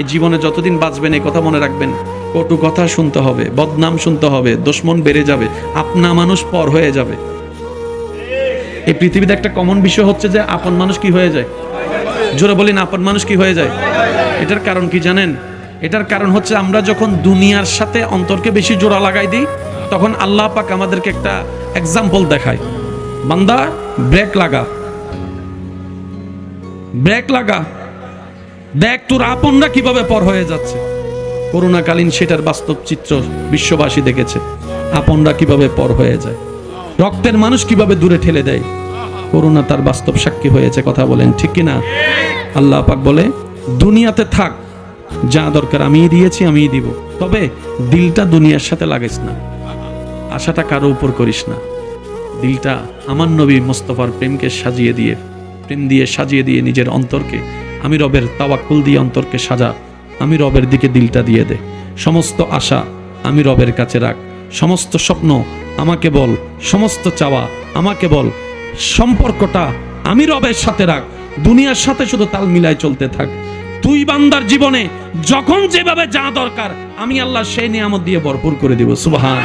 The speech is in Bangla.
এই জীবনে যতদিন বাঁচবেন এই কথা মনে রাখবেন, কটু কথা শুনতে হবে, বদনাম শুনতে হবে, দুশমন বেড়ে যাবে, আপনা মানুষ পর হয়ে যাবে। এই পৃথিবীতে একটা কমন বিষয় হচ্ছে যে আপন মানুষ কি হয়ে যায়, জোরে বলি না, আপন মানুষ কি হয়ে যায়। এটার কারণ কি জানেন? এটার কারণ হচ্ছে আমরা যখন দুনিয়ার সাথে অন্তরকে বেশি জোড়া লাগাই দিই, তখন আল্লাহ পাক আমাদেরকে একটা এক্সাম্পল দেখায়, বান্দা ব্রেক লাগা, ব্রেক লাগা, দেখ তোর আপনরা কিভাবে পর হয়ে যাচ্ছে। করোনাকালীন সেটার বাস্তব চিত্র বিশ্ববাসী দেখেছে, আপনরা কিভাবে পর হয়ে যায়, রক্তের মানুষ কিভাবে দূরে ঠেলে দেয়। করোনা তার বাস্তব সাক্ষী হয়েছে, কথা বলেন ঠিক কিনা? আল্লাহ পাক বলে দুনিয়াতে থাক, যা দরকার আমিই দিয়েছি, আমিই দিব, তবে দিলটা দুনিয়ার সাথে লাগাইস না, আশাটা কারো উপর করিস না। দিলটা আমার নবী মুস্তাফার প্রেমকে সাজিয়ে দিয়ে, প্রেম দিয়ে সাজিয়ে দিয়ে নিজের অন্তরকে, আমি রবের তাওয়াক্কুল দিয়ে অন্তরকে সাজা, আমি রবের দিকে দিলটা দিয়ে দে। সমস্ত আশা আমি রবের কাছে রাখ, সমস্ত স্বপ্ন আমাকে বল, সমস্ত চাওয়া আমাকে বল, সম্পর্কটা আমি রবের সাথে রাখ, দুনিয়ার সাথে শুধু তাল মিলায় চলতে থাক। তুই বান্দার জীবনে যখন যেভাবে যা দরকার আমি আল্লাহ সেই নিয়ামত দিয়ে ভরপুর করে দিব। সুবহান।